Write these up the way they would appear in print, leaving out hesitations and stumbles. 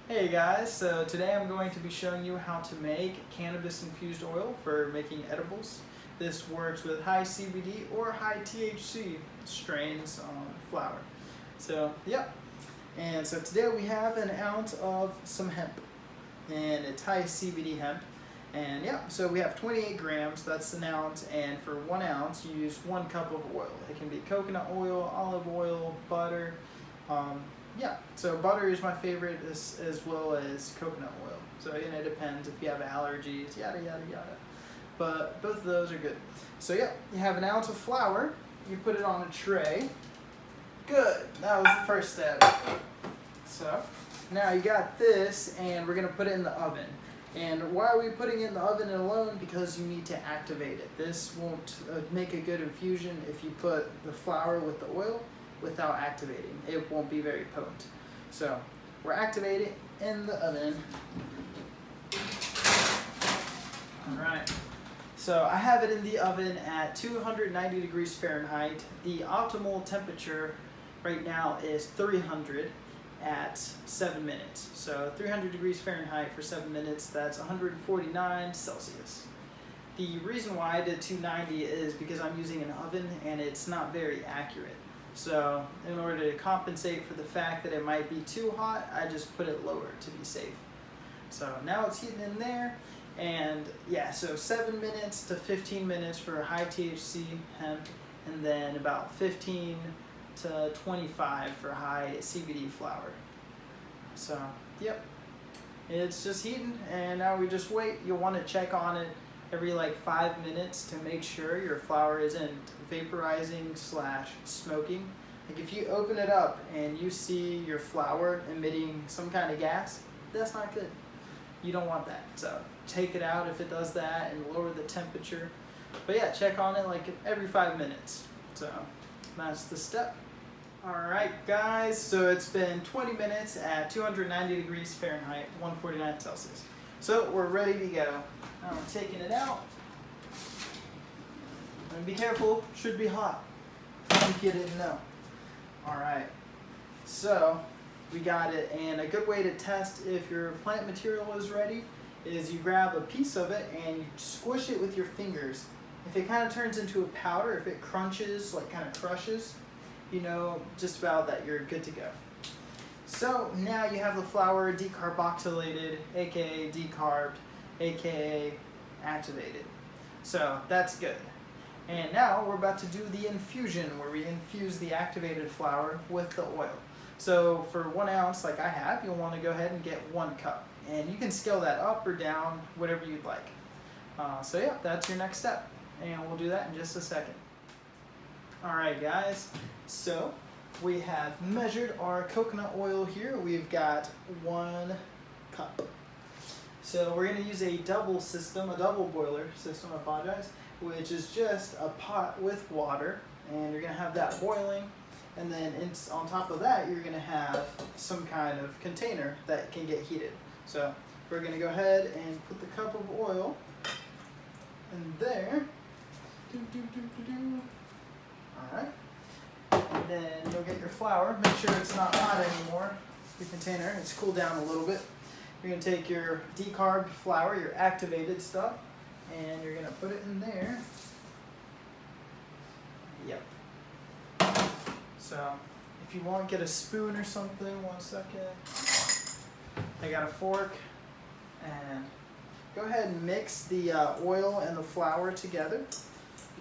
Hey guys, so today I'm going to be showing you how to make cannabis infused oil for making edibles. This works with high CBD or high THC strains on flower. So, yep. And so today we have an ounce of some hemp, and it's high CBD hemp. And yeah, so we have 28 grams, that's an ounce, and for 1 ounce you use 1 cup of oil. It can be coconut oil, olive oil, butter. Yeah, so butter is my favorite as well as coconut oil. So it depends if you have allergies, yada yada yada. But both of those are good. So yeah, you have an ounce of flour, you put it on a tray. Good, that was the first step. So now you got this, and we're gonna put it in the oven. And why are we putting it in the oven alone? Because you need to activate it. This won't make a good infusion if you put the flour with the oil without activating. It won't be very potent. So we're activating in the oven. Alright, so I have it in the oven at 290 degrees Fahrenheit. The optimal temperature right now is 300 at 7 minutes. So 300 degrees Fahrenheit for 7 minutes, that's 149 Celsius. The reason why I did 290 is because I'm using an oven and it's not very accurate. So in order to compensate for the fact that it might be too hot, I just put it lower to be safe. So now it's heating in there, and yeah, so 7 minutes to 15 minutes for high THC hemp, and then about 15 to 25 for high CBD flower. So yep, it's just heating, and now we just wait. You'll want to check on it every like 5 minutes to make sure your flower isn't vaporizing / smoking. Like if you open it up and you see your flower emitting some kind of gas, that's not good. You don't want that. So take it out if it does that and lower the temperature. But yeah, check on it like every 5 minutes. So that's the step. Alright guys, so it's been 20 minutes at 290 degrees Fahrenheit, 149 Celsius. So we're ready to go. Now I'm taking it out. And be careful, should be hot, if you didn't know. Alright, so we got it, and a good way to test if your plant material is ready is you grab a piece of it and you squish it with your fingers. If it kind of turns into a powder, if it crunches, like kind of crushes, you know just about that you're good to go. So now you have the flour decarboxylated, aka decarbed, aka activated. So that's good. And now we're about to do the infusion, where we infuse the activated flour with the oil. So for 1 ounce like I have, you'll want to go ahead and get 1 cup. And you can scale that up or down, whatever you'd like. So yeah, that's your next step. And we'll do that in just a second. Alright guys, so we have measured our coconut oil here. We've got 1 cup. So we're going to use a double boiler system, I apologize, which is just a pot with water, and you're going to have that boiling, and then on top of that you're going to have some kind of container that can get heated. So we're going to go ahead and put the cup of oil in there. Alright. And then you'll get your flour. Make sure it's not hot anymore, the container. It's cooled down a little bit. You're going to take your decarbed flour, your activated stuff, and you're going to put it in there. Yep. So if you want, get a spoon or something. 1 second. I got a fork. And go ahead and mix the oil and the flour together,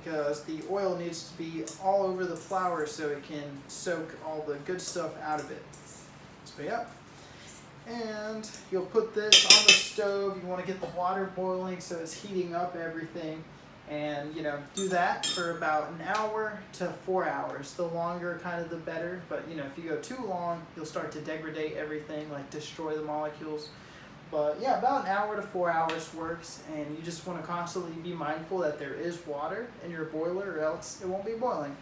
because the oil needs to be all over the flour so it can soak all the good stuff out of it. So yep. And you'll put this on the stove. You want to get the water boiling so it's heating up everything. And do that for about 1 hour to 4 hours. The longer kind of the better, but if you go too long, you'll start to degrade everything, like destroy the molecules. But yeah, about 1 hour to 4 hours works, and you just want to constantly be mindful that there is water in your boiler, or else it won't be boiling.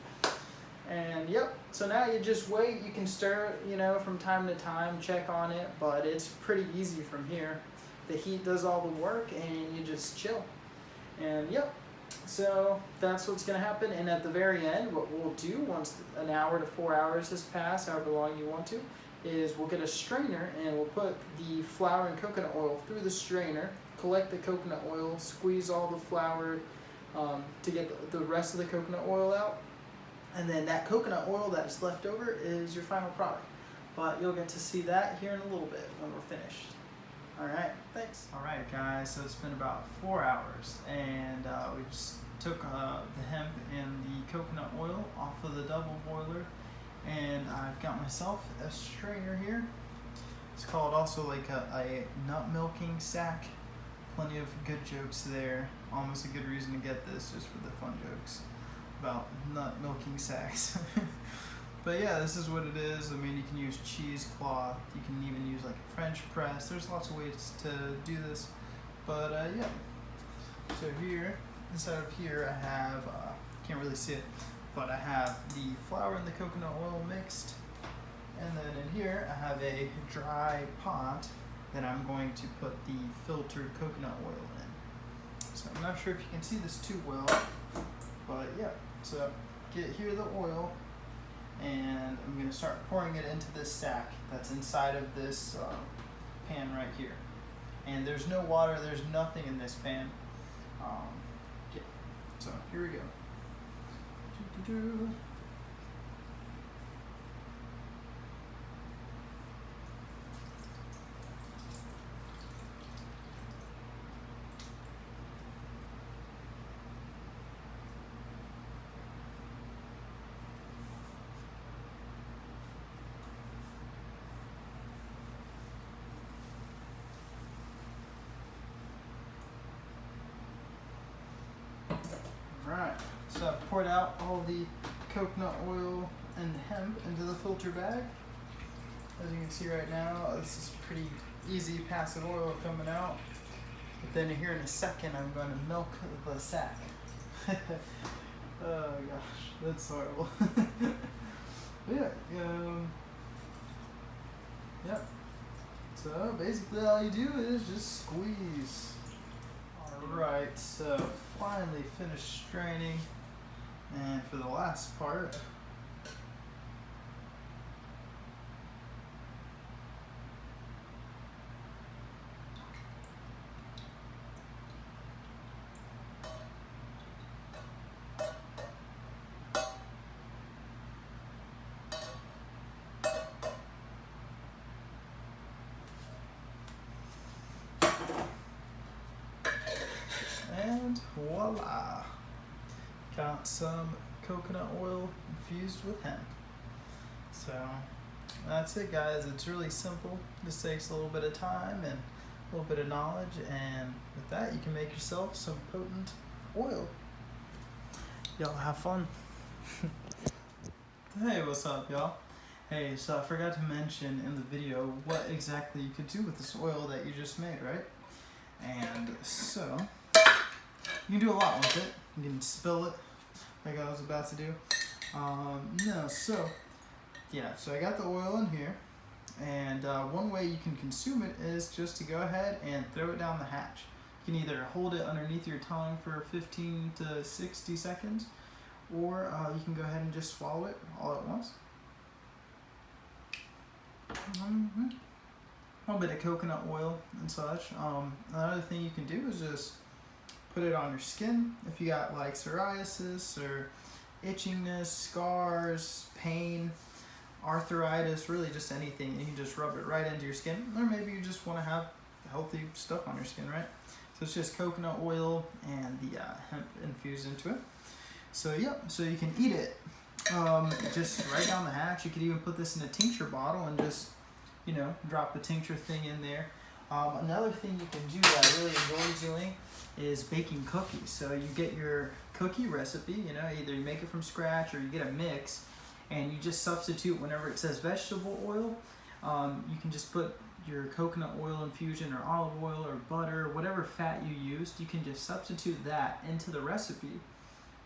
And yep, so now you just wait. You can stir it, from time to time, check on it, but it's pretty easy from here. The heat does all the work, and you just chill. And yep, so that's what's going to happen. And at the very end, what we'll do once 1 hour to 4 hours has passed, however long you want to, is we'll get a strainer and we'll put the flour and coconut oil through the strainer, collect the coconut oil, squeeze all the flour to get the rest of the coconut oil out, and then that coconut oil that is left over is your final product. But you'll get to see that here in a little bit when we're finished. Alright, thanks. Alright guys, so it's been about 4 hours, and we just took the hemp and the coconut oil off of the double boiler, and I've got myself a strainer here. It's called also like a nut milking sack. Plenty of good jokes there. Almost a good reason to get this, just for the fun jokes about nut milking sacks. But yeah, this is what it is. I mean, you can use cheesecloth. You can even use like a French press. There's lots of ways to do this. But yeah. So here, inside of here, I have, can't really see it, but I have the flour and the coconut oil mixed. And then in here, I have a dry pot that I'm going to put the filtered coconut oil in. So I'm not sure if you can see this too well, but yeah. So get here the oil, and I'm going to start pouring it into this sack that's inside of this pan right here. And there's no water, there's nothing in this pan. Yeah. So here we go. Doo-doo-doo. Alright, so I've poured out all the coconut oil and hemp into the filter bag. As you can see right now, this is pretty easy passive oil coming out. But then here in a second, I'm going to milk the sack. Oh gosh, that's horrible. Yeah, yep. So basically all you do is just squeeze. Alright, so finally finished straining, and for the last part, and voila! Got some coconut oil infused with hemp. So that's it guys, it's really simple. This takes a little bit of time and a little bit of knowledge, and with that you can make yourself some potent oil. Y'all have fun. Hey, what's up y'all? Hey, so I forgot to mention in the video what exactly you could do with this oil that you just made, right? And so you can do a lot with it. You can spill it like I was about to do. So I got the oil in here, and one way you can consume it is just to go ahead and throw it down the hatch. You can either hold it underneath your tongue for 15 to 60 seconds, or you can go ahead and just swallow it all at once. A little bit of coconut oil and such. Another thing you can do is just put it on your skin if you got like psoriasis or itchiness, scars, pain, arthritis, really just anything. You can just rub it right into your skin, or maybe you just want to have healthy stuff on your skin, right? So it's just coconut oil and the hemp infused into it. So yep, so you can eat it just right down the hatch. You could even put this in a tincture bottle and just, you know, drop the tincture thing in there. Another thing you can do that I really enjoy doing is baking cookies. So you get your cookie recipe, you know, either you make it from scratch or you get a mix, and you just substitute whenever it says vegetable oil. You can just put your coconut oil infusion or olive oil or butter, whatever fat you used, you can just substitute that into the recipe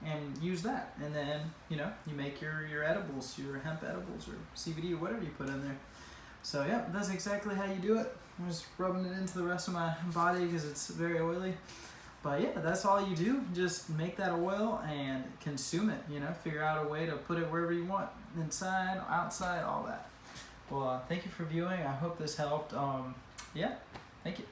and use that. And then, you know, you make your edibles, your hemp edibles or CBD or whatever you put in there. So yeah, that's exactly how you do it. I'm just rubbing it into the rest of my body because it's very oily. But yeah, that's all you do. Just make that oil and consume it, you know, figure out a way to put it wherever you want, inside, outside, all that. Well, thank you for viewing. I hope this helped. Yeah, thank you.